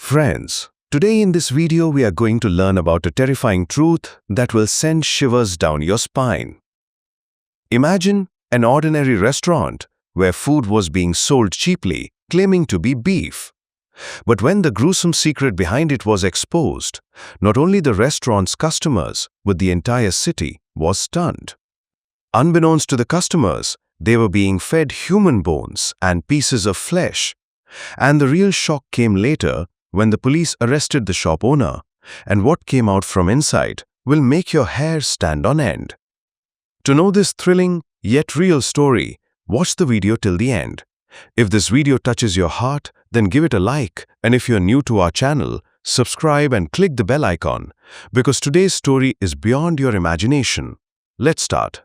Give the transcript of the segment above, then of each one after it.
Friends, today in this video we are going to learn about a terrifying truth that will send shivers down your spine. Imagine an ordinary restaurant where food was being sold cheaply, claiming to be beef. But when the gruesome secret behind it was exposed, not only the restaurant's customers, but the entire city was stunned. Unbeknownst to the customers, they were being fed human bones and pieces of flesh. And the real shock came later when the police arrested the shop owner, and what came out from inside will make your hair stand on end. To know this thrilling yet real story, watch the video till the end. If this video touches your heart, then give it a like, and if you're new to our channel, subscribe and click the bell icon, because today's story is beyond your imagination. Let's start.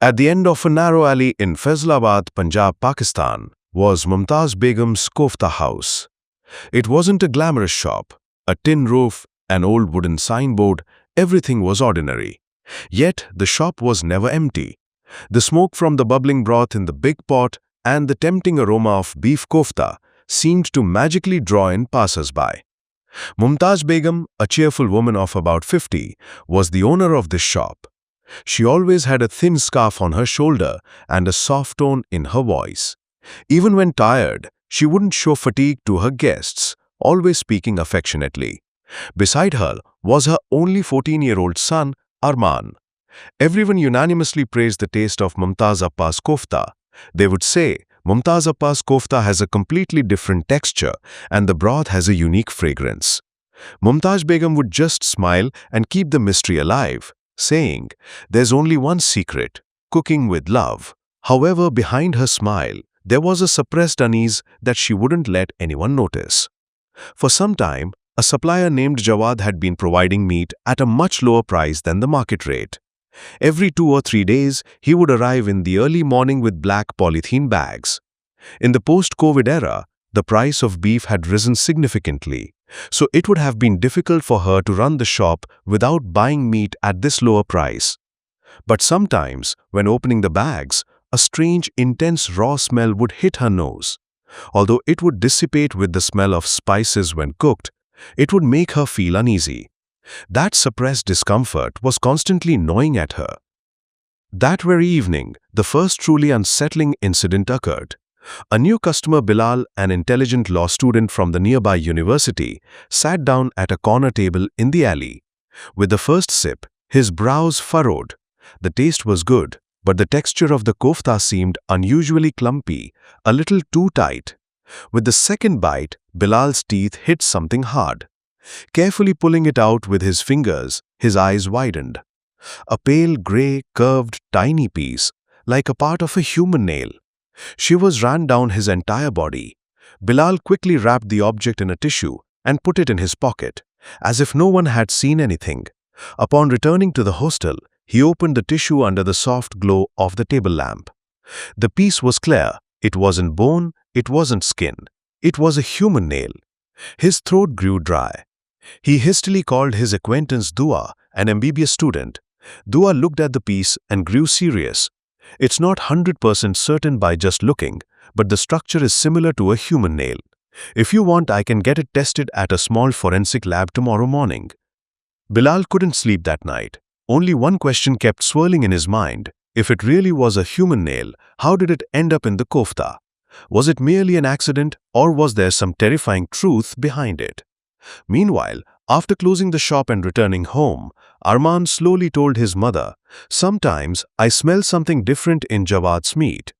At the end of a narrow alley in Faisalabad, Punjab, Pakistan, was Mumtaz Begum's Kofta house. It wasn't a glamorous shop, a tin roof, an old wooden signboard, everything was ordinary. Yet the shop was never empty. The smoke from the bubbling broth in the big pot and the tempting aroma of beef kofta seemed to magically draw in passers-by. Mumtaz Begum, a cheerful woman of about 50, was the owner of this shop. She always had a thin scarf on her shoulder and a soft tone in her voice. Even when tired, she wouldn't show fatigue to her guests, always speaking affectionately. Beside her was her only 14-year-old son, Arman. Everyone unanimously praised the taste of Mumtaz Appa's kofta. They would say, Mumtaz Appa's kofta has a completely different texture and the broth has a unique fragrance. Mumtaz Begum would just smile and keep the mystery alive, saying, "There's only one secret, cooking with love." However, behind her smile, there was a suppressed unease that she wouldn't let anyone notice. For some time, a supplier named Jawad had been providing meat at a much lower price than the market rate. Every 2 or 3 days, he would arrive in the early morning with black polythene bags. In the post-COVID era, the price of beef had risen significantly, so it would have been difficult for her to run the shop without buying meat at this lower price. But sometimes, when opening the bags, a strange, intense raw smell would hit her nose. Although it would dissipate with the smell of spices when cooked, it would make her feel uneasy. That suppressed discomfort was constantly gnawing at her. That very evening, the first truly unsettling incident occurred. A new customer, Bilal, an intelligent law student from the nearby university, sat down at a corner table in the alley. With the first sip, his brows furrowed. The taste was good, but the texture of the kofta seemed unusually clumpy, a little too tight. With the second bite, Bilal's teeth hit something hard. Carefully pulling it out with his fingers, his eyes widened. A pale grey, curved, tiny piece, like a part of a human nail. Shivers ran down his entire body. Bilal quickly wrapped the object in a tissue and put it in his pocket, as if no one had seen anything. Upon returning to the hostel, he opened the tissue under the soft glow of the table lamp. The piece was clear. It wasn't bone, it wasn't skin. It was a human nail. His throat grew dry. He hastily called his acquaintance Dua, an MBBS student. Dua looked at the piece and grew serious. "It's not 100% certain by just looking, but the structure is similar to a human nail. If you want, I can get it tested at a small forensic lab tomorrow morning." Bilal couldn't sleep that night. Only one question kept swirling in his mind. If it really was a human nail, how did it end up in the kofta? Was it merely an accident, or was there some terrifying truth behind it? Meanwhile, after closing the shop and returning home, Arman slowly told his mother, "Sometimes I smell something different in Jawad's meat."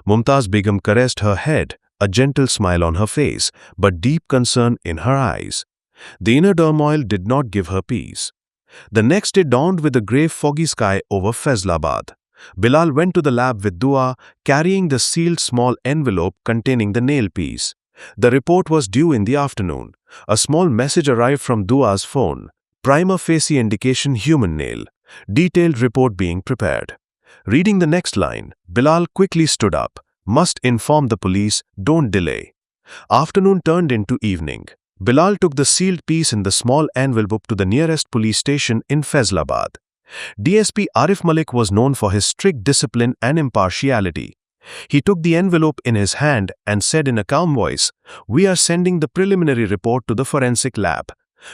Mumtaz Begum caressed her head, a gentle smile on her face, but deep concern in her eyes. The inner turmoil did not give her peace. The next day dawned with a grey, foggy sky over Faisalabad. Bilal went to the lab with Dua, carrying the sealed small envelope containing the nail piece. The report was due in the afternoon. A small message arrived from Dua's phone. "Prima facie indication human nail. Detailed report being prepared." Reading the next line, Bilal quickly stood up. "Must inform the police, don't delay." Afternoon turned into evening. Bilal took the sealed piece in the small envelope to the nearest police station in Faisalabad. DSP Arif Malik was known for his strict discipline and impartiality. He took the envelope in his hand and said in a calm voice, "We are sending the preliminary report to the forensic lab.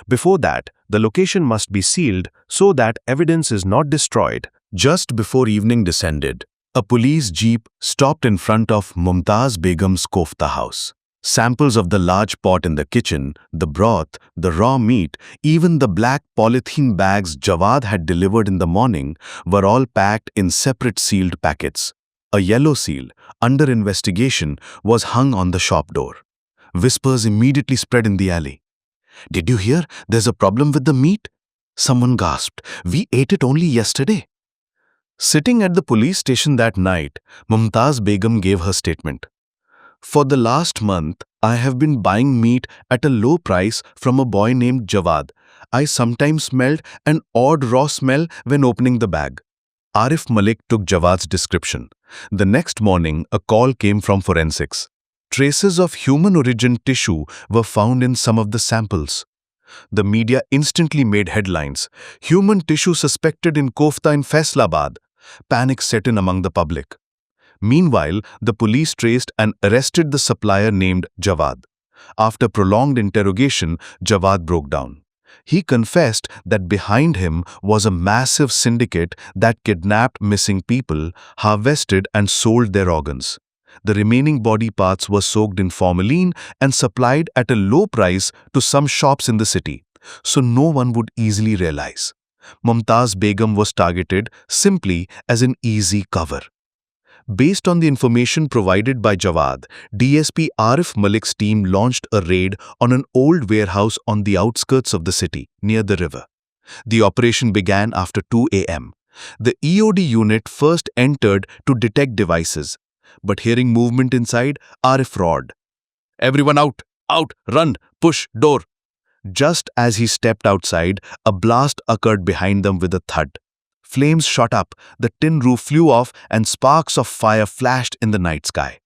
Before that, the location must be sealed so that evidence is not destroyed." Just before evening descended, a police jeep stopped in front of Mumtaz Begum's kofta house. Samples of the large pot in the kitchen, the broth, the raw meat, even the black polythene bags Jawad had delivered in the morning were all packed in separate sealed packets. A yellow seal, under investigation, was hung on the shop door. Whispers immediately spread in the alley. "Did you hear? There's a problem with the meat?" Someone gasped. "We ate it only yesterday." Sitting at the police station that night, Mumtaz Begum gave her statement. "For the last month, I have been buying meat at a low price from a boy named Jawad. I sometimes smelled an odd raw smell when opening the bag." Arif Malik took Jawad's description. The next morning, a call came from forensics. Traces of human origin tissue were found in some of the samples. The media instantly made headlines. "Human tissue suspected in kofta in Faisalabad." Panic set in among the public. Meanwhile, the police traced and arrested the supplier named Jawad. After prolonged interrogation, Jawad broke down. He confessed that behind him was a massive syndicate that kidnapped missing people, harvested and sold their organs. The remaining body parts were soaked in formalin and supplied at a low price to some shops in the city, so no one would easily realize. Mumtaz Begum was targeted simply as an easy cover. Based on the information provided by Jawad, DSP Arif Malik's team launched a raid on an old warehouse on the outskirts of the city, near the river. The operation began after 2 a.m. The EOD unit first entered to detect devices, but hearing movement inside, Arif roared, "Everyone out! Out! Run! Push! Door!" Just as he stepped outside, a blast occurred behind them with a thud. Flames shot up, the tin roof flew off, and sparks of fire flashed in the night sky.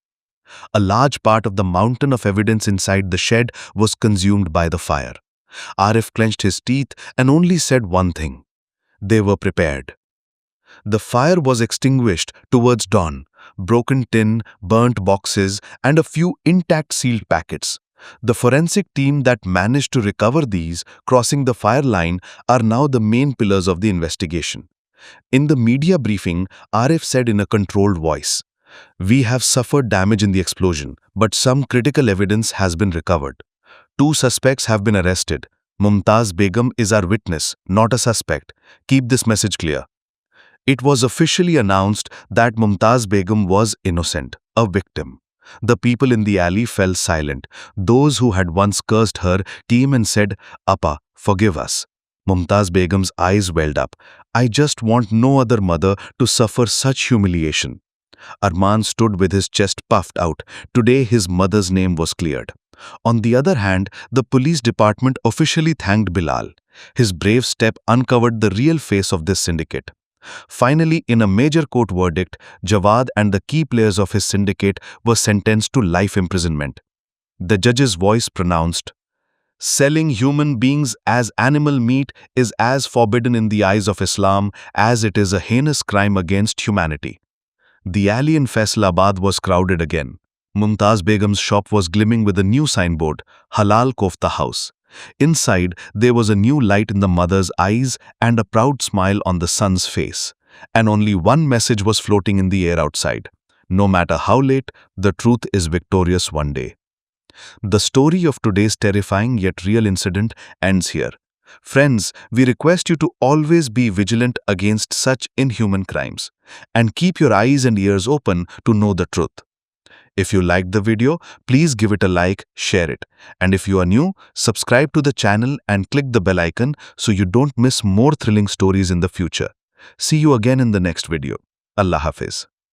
A large part of the mountain of evidence inside the shed was consumed by the fire. Arif clenched his teeth and only said one thing: they were prepared. The fire was extinguished towards dawn. Broken tin, burnt boxes, and a few intact sealed packets. The forensic team that managed to recover these, crossing the fire line, are now the main pillars of the investigation. In the media briefing, Arif said in a controlled voice, "We have suffered damage in the explosion, but some critical evidence has been recovered. 2 suspects have been arrested. Mumtaz Begum is our witness, not a suspect. Keep this message clear." It was officially announced that Mumtaz Begum was innocent, a victim. The people in the alley fell silent. Those who had once cursed her came and said, "Appa, forgive us." Mumtaz Begum's eyes welled up. "I just want no other mother to suffer such humiliation." Arman stood with his chest puffed out. Today his mother's name was cleared. On the other hand, the police department officially thanked Bilal. His brave step uncovered the real face of this syndicate. Finally, in a major court verdict, Jawad and the key players of his syndicate were sentenced to life imprisonment. The judge's voice pronounced, "Selling human beings as animal meat is as forbidden in the eyes of Islam as it is a heinous crime against humanity." The alley in Faisalabad was crowded again. Mumtaz Begum's shop was glimmering with a new signboard, "Halal Kofta House." Inside, there was a new light in the mother's eyes and a proud smile on the son's face. And only one message was floating in the air outside: no matter how late, the truth is victorious one day. The story of today's terrifying yet real incident ends here. Friends, we request you to always be vigilant against such inhuman crimes and keep your eyes and ears open to know the truth. If you liked the video, please give it a like, share it. And if you are new, subscribe to the channel and click the bell icon so you don't miss more thrilling stories in the future. See you again in the next video. Allah Hafiz.